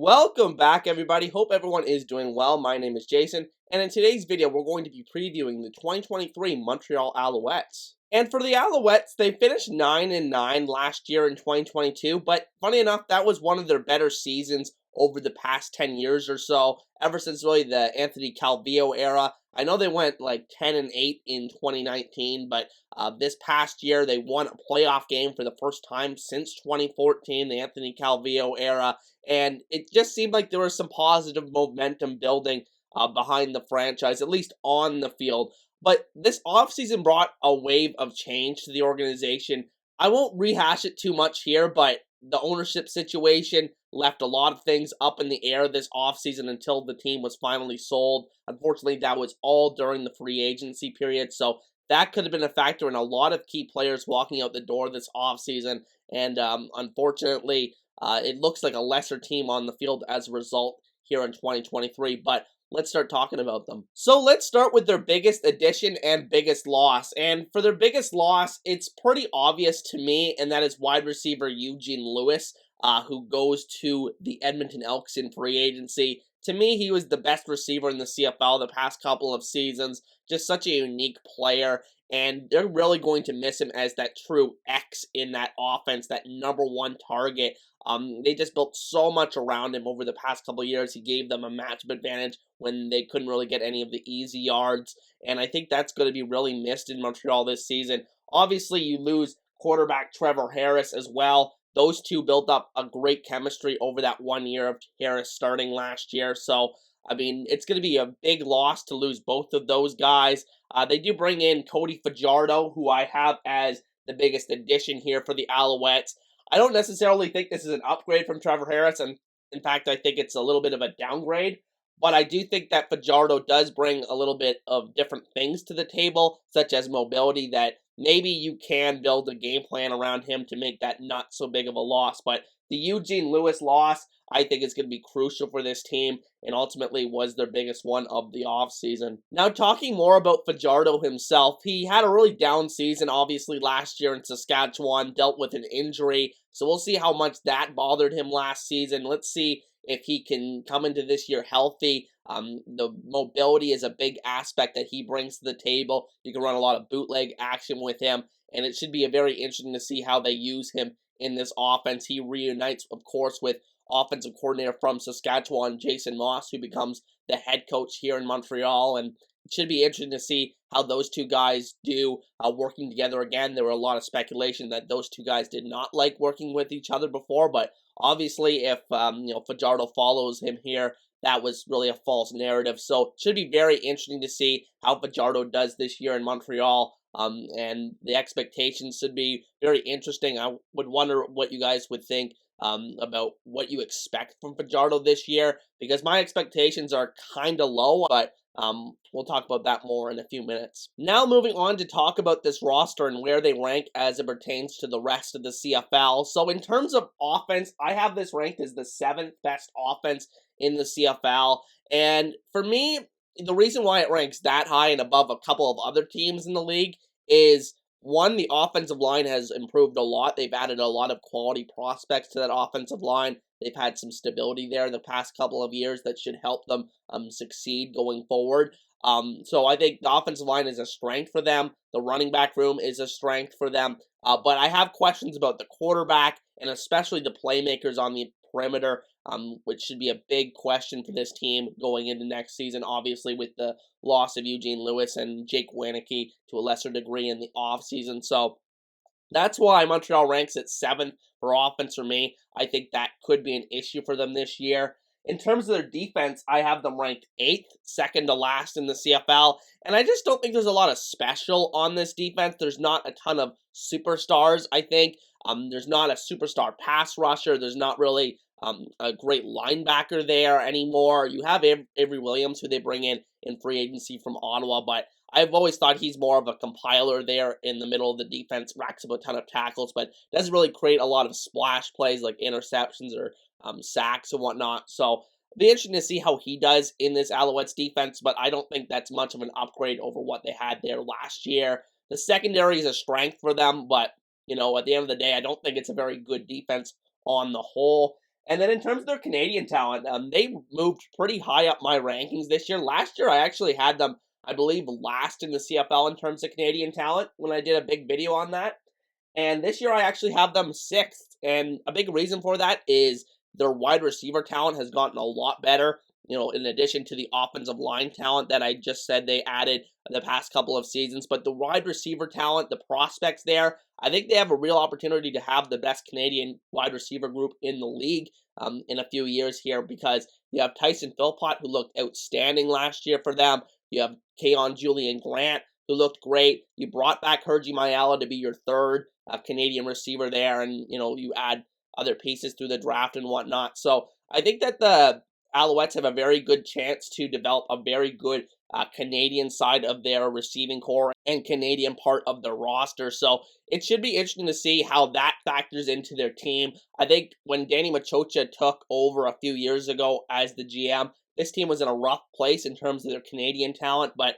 Welcome back, everybody. Hope everyone is doing well. My name is Jason, and in today's video, we're going to be previewing the 2023 Montreal Alouettes. And for the Alouettes, they finished 9-9 last year in 2022, but funny enough, that was one of their better seasons over the past 10 years or so, ever since really the Anthony Calvillo era. I know they went like 10-8 in 2019, but this past year they won a playoff game for the first time since 2014, the Anthony Calvillo era, and it just seemed like there was some positive momentum building behind the franchise, at least on the field. But this offseason brought a wave of change to the organization. I won't rehash it too much here, but the ownership situation left a lot of things up in the air this offseason until the team was finally sold. Unfortunately, that was all during the free agency period, so that could have been a factor in a lot of key players walking out the door this offseason. And unfortunately, it looks like a lesser team on the field as a result here in 2023, but let's start talking about them. So let's start with their biggest addition and biggest loss. And for their biggest loss, it's pretty obvious to me, and that is wide receiver Eugene Lewis, who goes to the Edmonton Elks in free agency. To me, he was the best receiver in the CFL the past couple of seasons. Just such a unique player, and they're really going to miss him as that true X in that offense, that number one target. They just built so much around him over the past couple of years. He gave them a matchup advantage when they couldn't really get any of the easy yards, and I think that's going to be really missed in Montreal this season. Obviously, you lose quarterback Trevor Harris as well. Those two built up a great chemistry over that 1 year of Harris starting last year, so I mean, it's going to be a big loss to lose both of those guys. They do bring in Cody Fajardo, who I have as the biggest addition here for the Alouettes. I don't necessarily think this is an upgrade from Trevor Harris, and in fact, I think it's a little bit of a downgrade. But I do think that Fajardo does bring a little bit of different things to the table, such as mobility, that maybe you can build a game plan around him to make that not so big of a loss. But the Eugene Lewis loss, I think, is going to be crucial for this team, and ultimately was their biggest one of the offseason. Now, talking more about Fajardo himself, he had a really down season, obviously, last year in Saskatchewan, dealt with an injury, so we'll see how much that bothered him last season. Let's see if he can come into this year healthy. The mobility is a big aspect that he brings to the table. You can run a lot of bootleg action with him, and it should be very interesting to see how they use him in this offense. He reunites, of course, with offensive coordinator from Saskatchewan, Jason Moss, who becomes the head coach here in Montreal, and it should be interesting to see how those two guys do working together again. There were a lot of speculation that those two guys did not like working with each other before, but obviously if Fajardo follows him here, that was really a false narrative. So it should be very interesting to see how Fajardo does this year in Montreal. And the expectations should be very interesting. I would wonder what you guys would think about what you expect from Fajardo this year, because my expectations are kind of low, but we'll talk about that more in a few minutes. Now moving on to talk about this roster and where they rank as it pertains to the rest of the CFL. So in terms of offense, I have this ranked as the 7th best offense in the CFL, and for me, the reason why it ranks that high and above a couple of other teams in the league is, one, the offensive line has improved a lot. They've added a lot of quality prospects to that offensive line. They've had some stability there the past couple of years that should help them succeed going forward. So I think the offensive line is a strength for them. The running back room is a strength for them. But I have questions about the quarterback and especially the playmakers on the perimeter, which should be a big question for this team going into next season, obviously with the loss of Eugene Lewis and Jake Wieneke to a lesser degree in the offseason. So that's why Montreal ranks at 7th for offense for me. I think that could be an issue for them this year. In terms of their defense, I have them ranked 8th, second to last in the CFL, and I just don't think there's a lot of special on this defense. There's not a ton of superstars, I think. There's not a superstar pass rusher. There's not really a great linebacker there anymore. You have Avery Williams, who they bring in free agency from Ottawa, but I've always thought he's more of a compiler there in the middle of the defense, racks up a ton of tackles, but doesn't really create a lot of splash plays like interceptions or sacks and whatnot. So it'll be interesting to see how he does in this Alouettes defense, but I don't think that's much of an upgrade over what they had there last year. The secondary is a strength for them, but, at the end of the day, I don't think it's a very good defense on the whole. And then in terms of their Canadian talent, they moved pretty high up my rankings this year. Last year, I actually had them, I believe, last in the CFL in terms of Canadian talent when I did a big video on that. And this year, I actually have them 6th. And a big reason for that is their wide receiver talent has gotten a lot better. You know, in addition to the offensive line talent that I just said they added the past couple of seasons. But the wide receiver talent, the prospects there, I think they have a real opportunity to have the best Canadian wide receiver group in the league in a few years here, because you have Tyson Philpott, who looked outstanding last year for them. You have Keon Julian Grant, who looked great. You brought back Hergy Mayala to be your third Canadian receiver there, and, you know, you add other pieces through the draft and whatnot. So I think that the Alouettes have a very good chance to develop a very good Canadian side of their receiving core and Canadian part of their roster. So it should be interesting to see how that factors into their team. I think when Danny Machocha took over a few years ago as the GM, this team was in a rough place in terms of their Canadian talent, but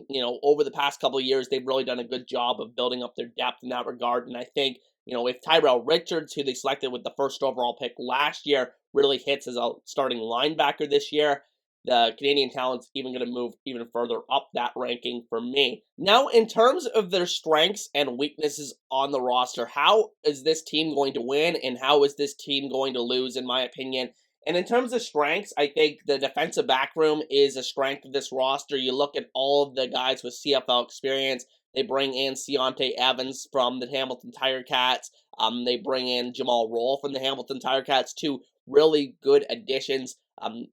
you know, over the past couple of years, they've really done a good job of building up their depth in that regard. And I think, you know, if Tyrell Richards, who they selected with the first overall pick last year, really hits as a starting linebacker this year, the Canadian talent's even going to move even further up that ranking for me. Now, in terms of their strengths and weaknesses on the roster, how is this team going to win and how is this team going to lose, in my opinion? And in terms of strengths, I think the defensive back room is a strength of this roster. You look at all of the guys with CFL experience. They bring in Seontae Evans from the Hamilton Tiger Cats. They bring in Jamal Roll from the Hamilton Tiger Cats, two really good additions.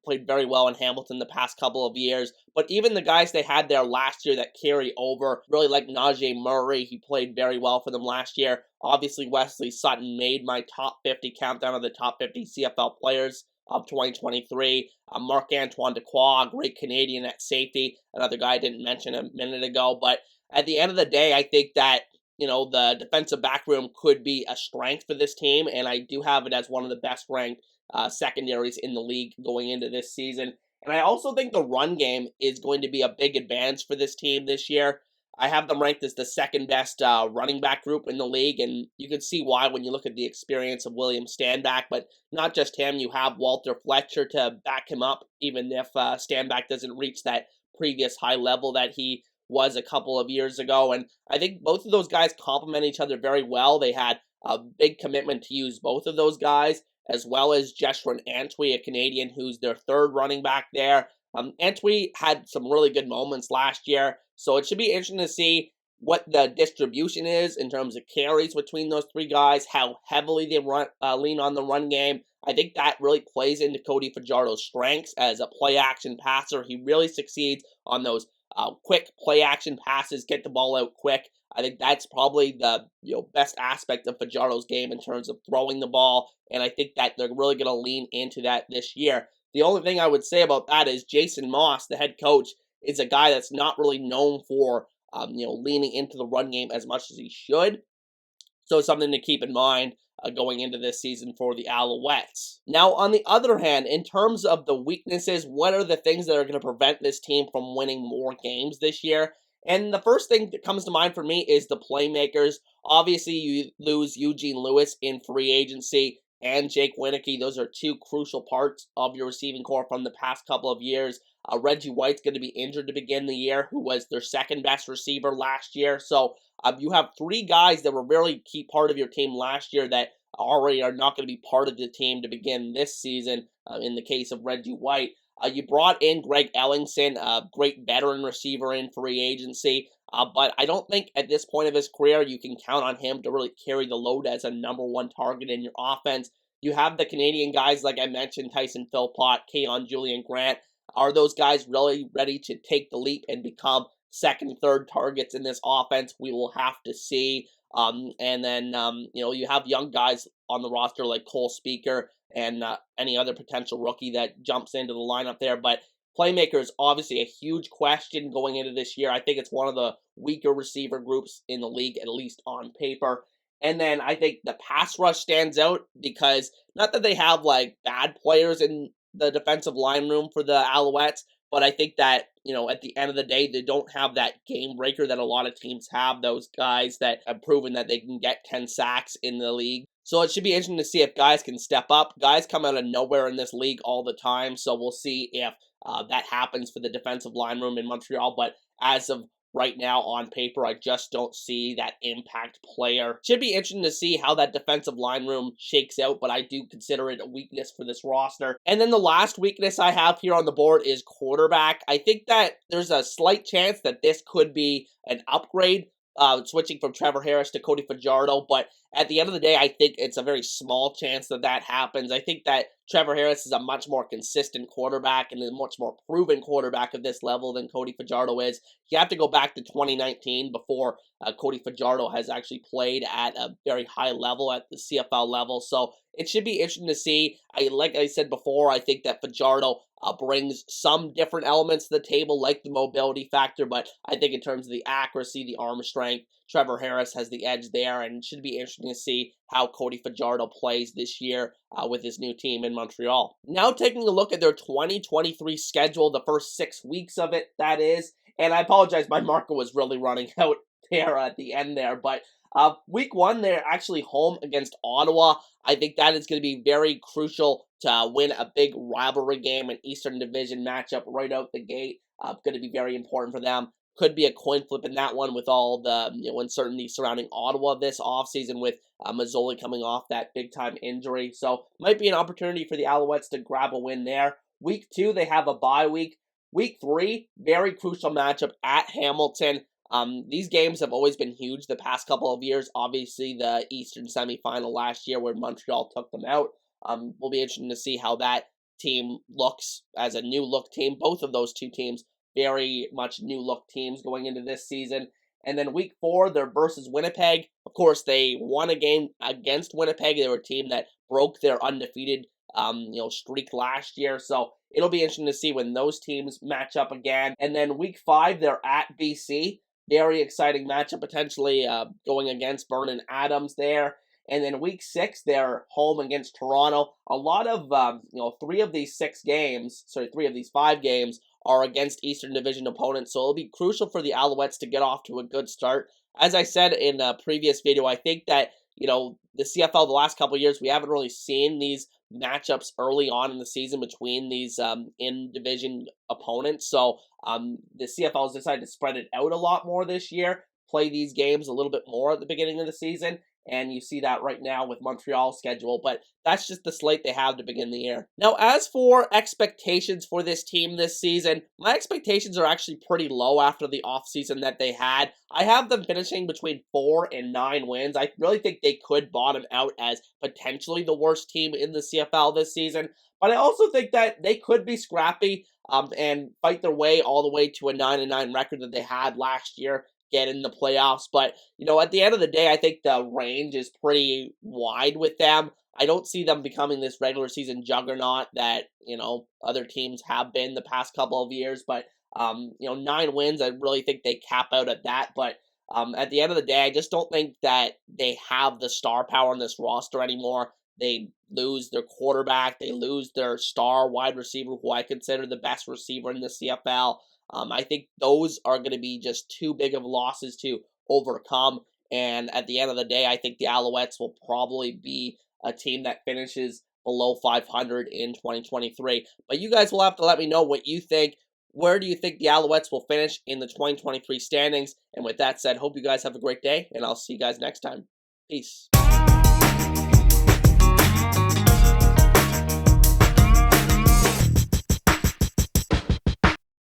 Played very well in Hamilton the past couple of years. But even the guys they had there last year that carry over, really like Najee Murray, he played very well for them last year. Obviously, Wesley Sutton made my top 50 countdown of the top 50 CFL players of 2023. Marc-Antoine Dequoy, great Canadian at safety, another guy I didn't mention a minute ago. But at the end of the day, I think that, you know, the defensive back room could be a strength for this team, and I do have it as one of the best ranked secondaries in the league going into this season. And I also think the run game is going to be a big advance for this team this year. I have them ranked as the second best running back group in the league, and you can see why when you look at the experience of William Stanback. But not just him, you have Walter Fletcher to back him up, even if Stanback doesn't reach that previous high level that he was a couple of years ago. And I think both of those guys complement each other very well. They had a big commitment to use both of those guys, as well as Jeshurun Antwi, a Canadian who's their third running back there. Antwi had some really good moments last year, so it should be interesting to see what the distribution is in terms of carries between those three guys, how heavily they lean on the run game. I think that really plays into Cody Fajardo's strengths as a play-action passer. He really succeeds on those quick play-action passes, get the ball out quick. I think that's probably the best aspect of Fajardo's game in terms of throwing the ball, and I think that they're really going to lean into that this year. The only thing I would say about that is Jason Moss, the head coach, is a guy that's not really known for leaning into the run game as much as he should. So it's something to keep in mind going into this season for the Alouettes. Now, on the other hand, in terms of the weaknesses, what are the things that are going to prevent this team from winning more games this year? And the first thing that comes to mind for me is the playmakers. Obviously, you lose Eugene Lewis in free agency and Jake Wieneke. Those are two crucial parts of your receiving core from the past couple of years. Reggie White's going to be injured to begin the year, who was their second best receiver last year. So you have three guys that were really key part of your team last year that already are not going to be part of the team to begin this season, in the case of Reggie White. You brought in Greg Ellingson, a great veteran receiver in free agency, but I don't think at this point of his career you can count on him to really carry the load as a number one target in your offense. You have the Canadian guys, like I mentioned, Tyson Philpott, Keon Julian Grant. Are those guys really ready to take the leap and become second, third targets in this offense? We will have to see. And then, you have young guys on the roster like Cole Speaker and any other potential rookie that jumps into the lineup there. But playmaker is obviously a huge question going into this year. I think it's one of the weaker receiver groups in the league, at least on paper. And then I think the pass rush stands out because not that they have like bad players in the defensive line room for the Alouettes, but I think that, at the end of the day, they don't have that game breaker that a lot of teams have, those guys that have proven that they can get 10 sacks in the league. So it should be interesting to see if guys can step up. Guys come out of nowhere in this league all the time, so we'll see if that happens for the defensive line room in Montreal. But as of right now on paper, I just don't see that impact player. Should be interesting to see how that defensive line room shakes out, but I do consider it a weakness for this roster. And then the last weakness I have here on the board is quarterback. I think that there's a slight chance that this could be an upgrade, switching from Trevor Harris to Cody Fajardo, but at the end of the day, I think it's a very small chance that that happens. I think that Trevor Harris is a much more consistent quarterback and a much more proven quarterback at this level than Cody Fajardo is. You have to go back to 2019 before Cody Fajardo has actually played at a very high level, at the CFL level, so it should be interesting to see. Like I said before, I think that Fajardo brings some different elements to the table, like the mobility factor, but I think in terms of the accuracy, the arm strength, Trevor Harris has the edge there, and it should be interesting to see how Cody Fajardo plays this year with his new team in Montreal. Now taking a look at their 2023 schedule, the first 6 weeks of it, that is, and I apologize, my marker was really running out there at the end there, but week 1, they're actually home against Ottawa. I think that is going to be very crucial to win a big rivalry game, an Eastern Division matchup right out the gate. Going to be very important for them. Could be a coin flip in that one with all the uncertainty surrounding Ottawa this offseason with Mazzoli coming off that big-time injury. So might be an opportunity for the Alouettes to grab a win there. Week 2, they have a bye week. Week 3, very crucial matchup at Hamilton. These games have always been huge the past couple of years. Obviously, the Eastern semifinal last year where Montreal took them out. Will be interesting to see how that team looks as a new-look team. Both of those two teams very much new-look teams going into this season. And then week 4, they're versus Winnipeg. Of course, they won a game against Winnipeg. They were a team that broke their undefeated streak last year. So it'll be interesting to see when those teams match up again. And then week 5, they're at BC. Very exciting matchup, potentially going against Vernon Adams there. And then week 6, they're home against Toronto. A lot of, 3 of these 5 games are against Eastern Division opponents, so it'll be crucial for the Alouettes to get off to a good start. As I said in a previous video, I think that, the CFL the last couple of years, we haven't really seen these matchups early on in the season between these in-division opponents, so the CFL has decided to spread it out a lot more this year, play these games a little bit more at the beginning of the season, and you see that right now with Montreal's schedule, but that's just the slate they have to begin the year. Now, as for expectations for this team this season, my expectations are actually pretty low after the offseason that they had. I have them finishing between 4 and 9 wins. I really think they could bottom out as potentially the worst team in the CFL this season, but I also think that they could be scrappy and fight their way all the way to a 9-9 record that they had last year, get in the playoffs. But, at the end of the day, I think the range is pretty wide with them. I don't see them becoming this regular season juggernaut that, other teams have been the past couple of years. But, 9 wins, I really think they cap out at that. But at the end of the day, I just don't think that they have the star power in this roster anymore. They lose their quarterback. They lose their star wide receiver, who I consider the best receiver in the CFL. I think those are going to be just too big of losses to overcome. And at the end of the day, I think the Alouettes will probably be a team that finishes below 500 in 2023. But you guys will have to let me know what you think. Where do you think the Alouettes will finish in the 2023 standings? And with that said, hope you guys have a great day, and I'll see you guys next time. Peace.